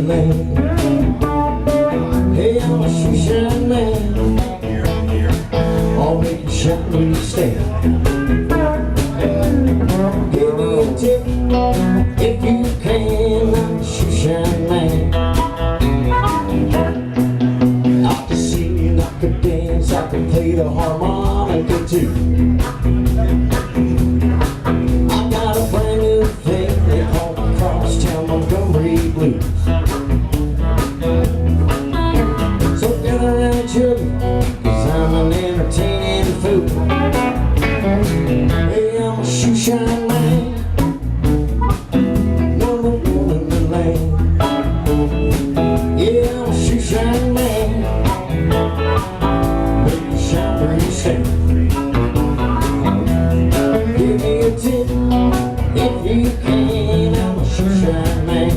lane. Hey, I'm a shoe shine man. I'll make you shine when you stand. Give me a tip if you can. I'm a shoe shine man. I can sing, I can dance, I can play the harmonica too. I got a brand new thing they call the Crosstown Montgomery Blues. So gather around children, 'cause I'm an entertaining fool. Hey, I'm a shoe shine man, number one in the land. Yeah, I'm a shoe shine man, make you shine where you stand. Give me a tip if you can. I'm a shoe shine man.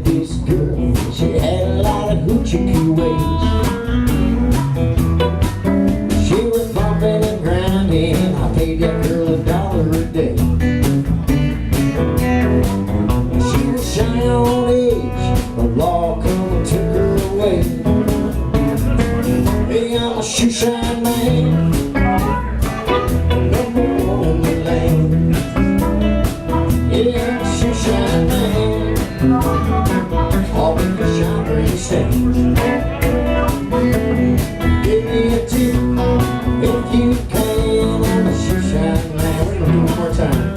This girl, she had a lot of hoochie ways. She was bumping and grinding, I paid that girl $1 a day. She was shy on age, the law come and took her away. Hey, I'm a shoe shine man, number one in the land. Yeah, I'm a shoe shine man, all in the shine where you stand. Give me a tip if you can. I'm a shoe shine man. We're gonna do one more time.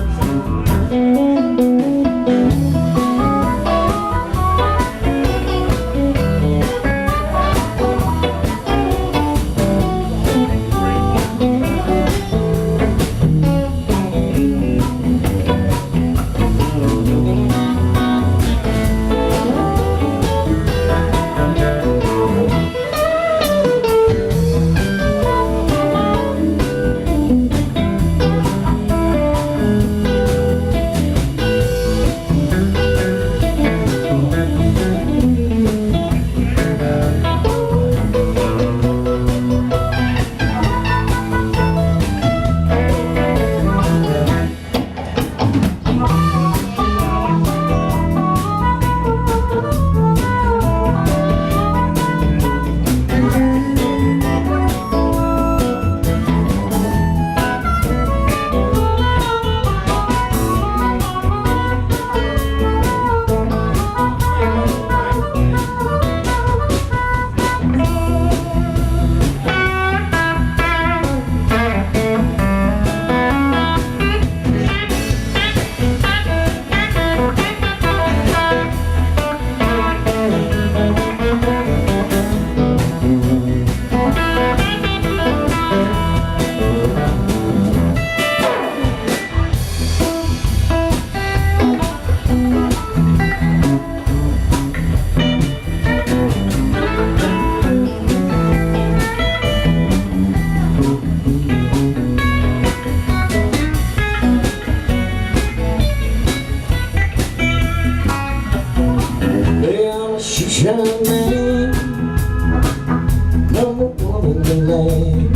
lane.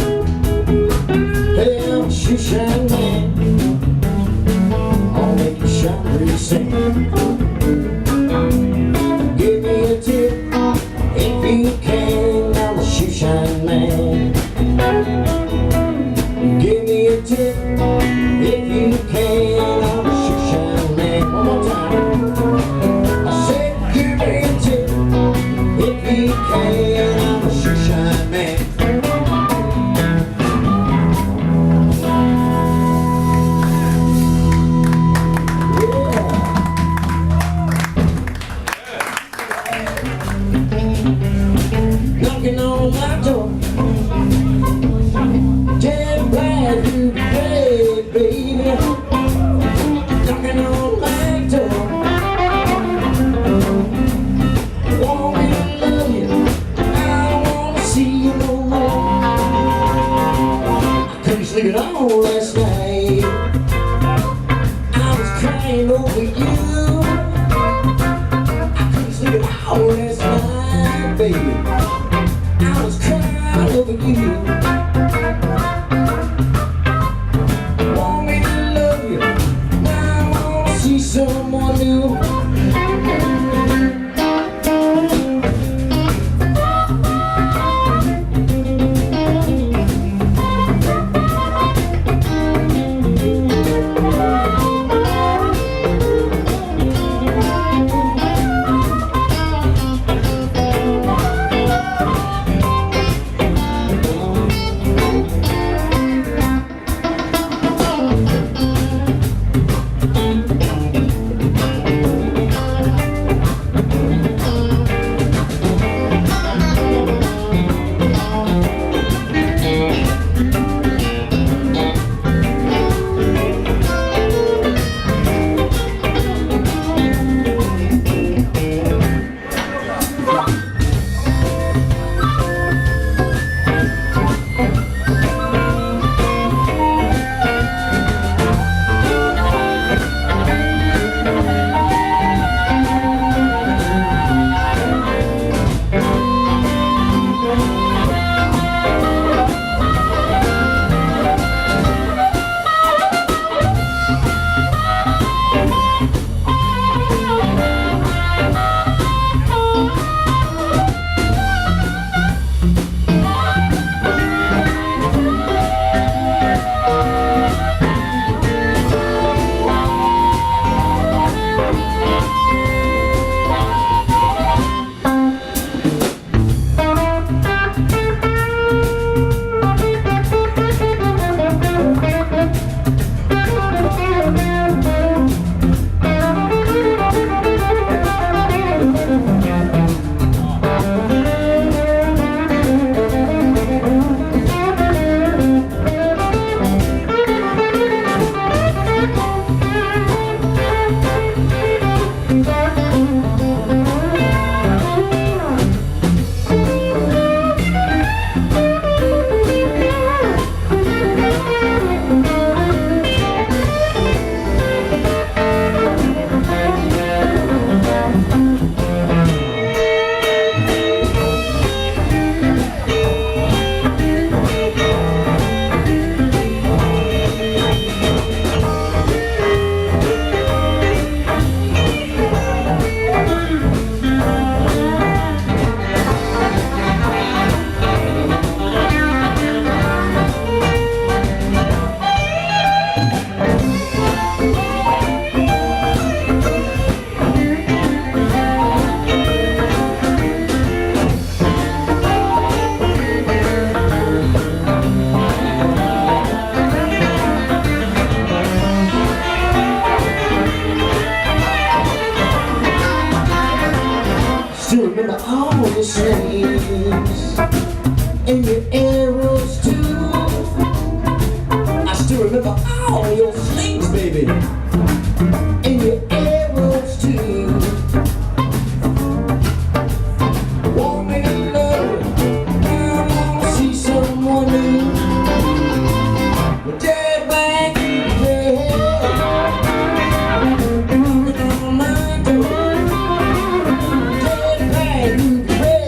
Hey, I'm a shoe shine man, I'll make you shine pretty sing. Give me a tip if you can, I'm a shoe shine man. Give me a tip if you can, I'm a shoe shine man. One more time. I said give me a tip if you can, I'm a shoe shine man. Knocking on my door, dead bad you pray, baby. Knocking on my door, want me to love you, I don't wanna see you no more. I couldn't sleep at all last night, I was crying over you. I couldn't sleep at all last night, baby, I was crying over you. Want me to love you, now I wanna see someone new. Still remember all the slaves and your arrows too. I still remember all your slings, baby, and your arrows too. Want me to love you, I wanna see someone new. Dead back, yeah, knocking on my door. Dead back, yeah.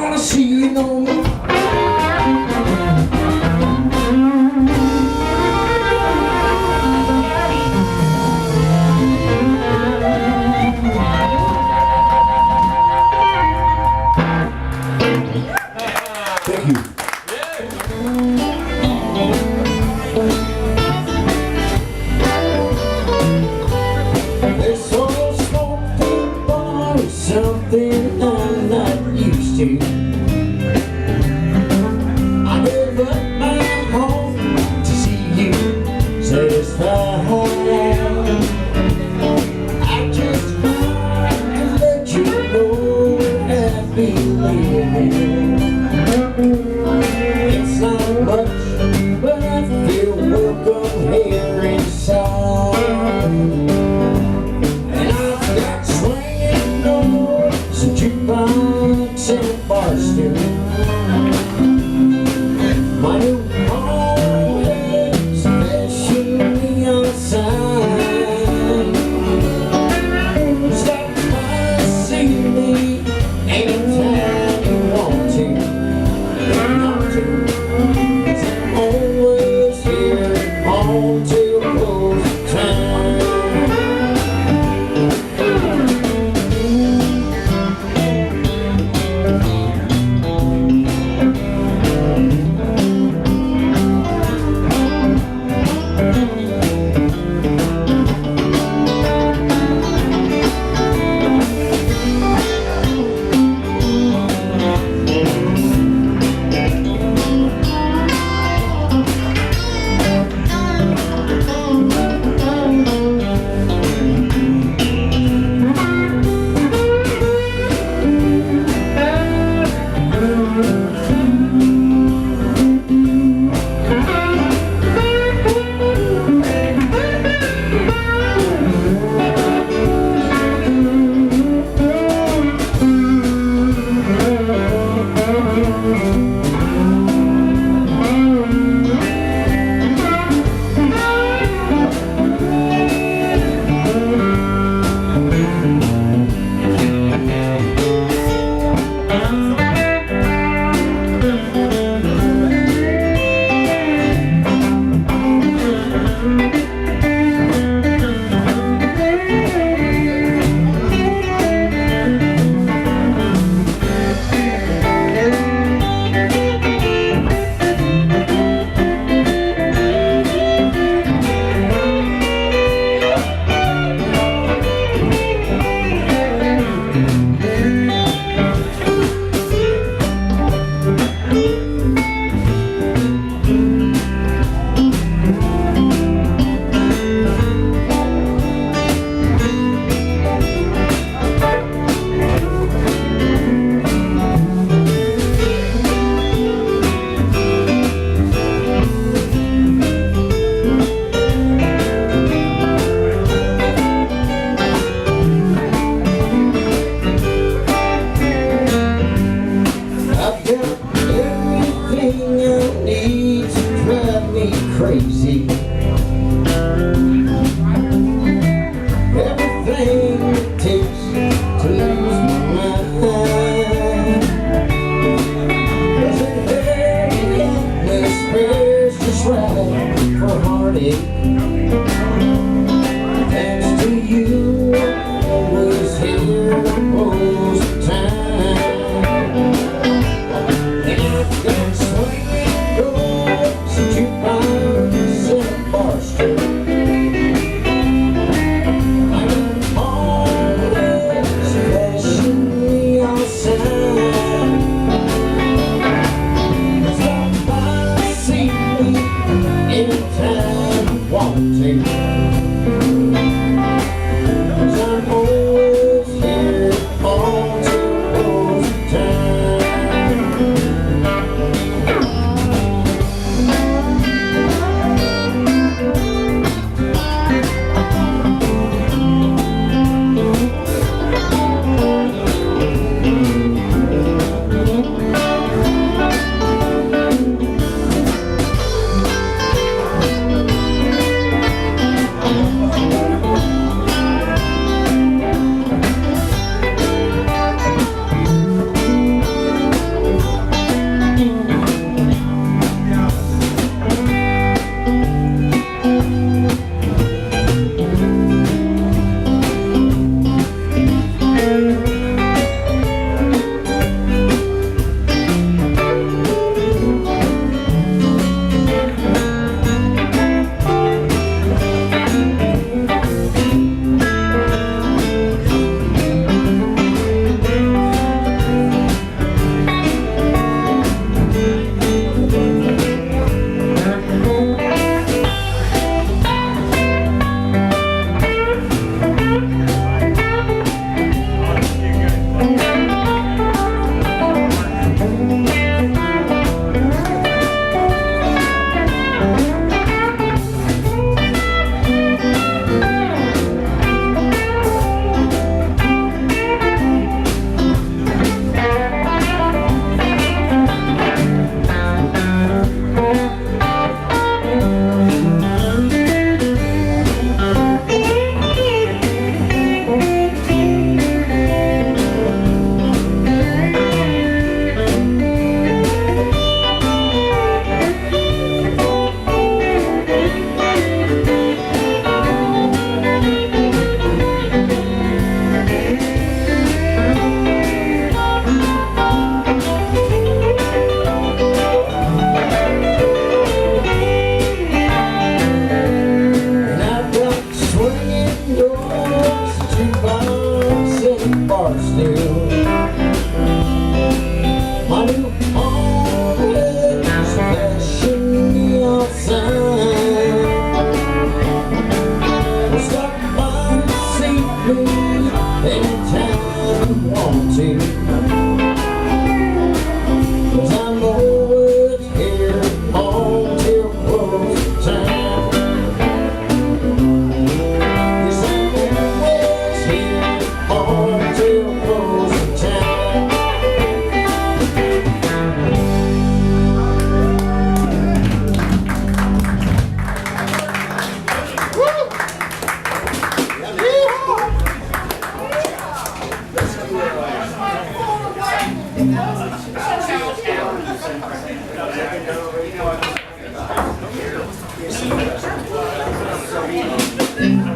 wanna see you no more. Thank you. This old smoking bar is something I'm not used to. I gave up my home to see you satisfied. I just want to let you know I've been living. It's not much, but I feel welcome here inside. And I've got swinging doors, a jukebox and a bar stool. My new home is especially outside. Stop by, see me anytime you want to. Always here on till close time. Crazy. Everything it takes to lose my mind. Doesn't hurt, this space just right for heartache. Thanks to you, always here most of the time. And I've got swinging doors and jukebox and a bar stool. Anytime you want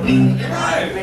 Tonight,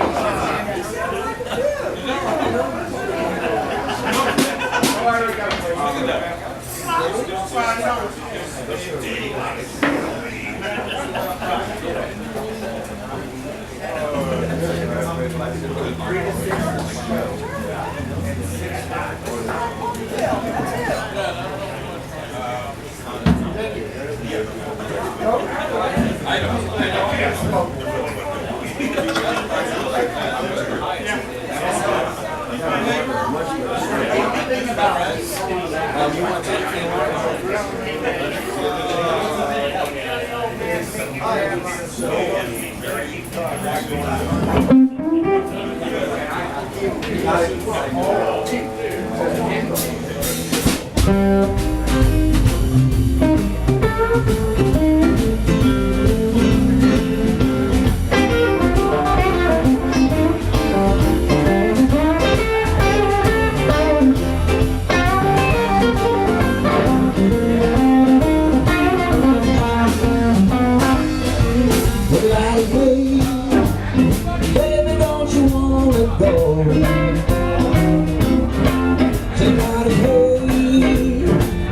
hey,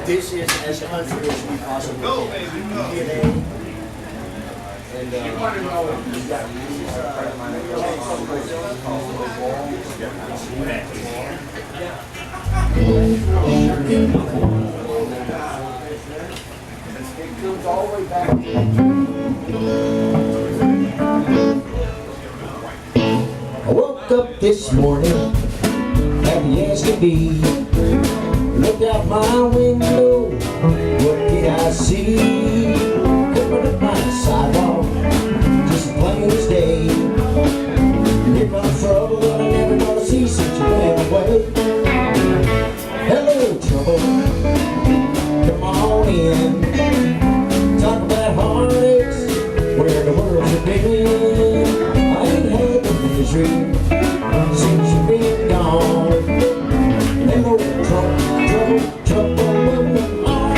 This is as country as we possibly can. DNA. And you want to know you got it comes all the way back. I woke up this morning, happy as could be. Looked out my window, what did I see? Coming up my sidewalk, just plain as day. Here comes trouble that I never gonna see since you went away. Hello, trouble, come on in. Talk about heartaches, where the world's a been. I ain't had the misery since you've been gone. Hello, trouble, trouble moving on.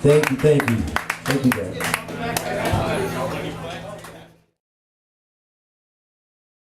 Thank you, guys.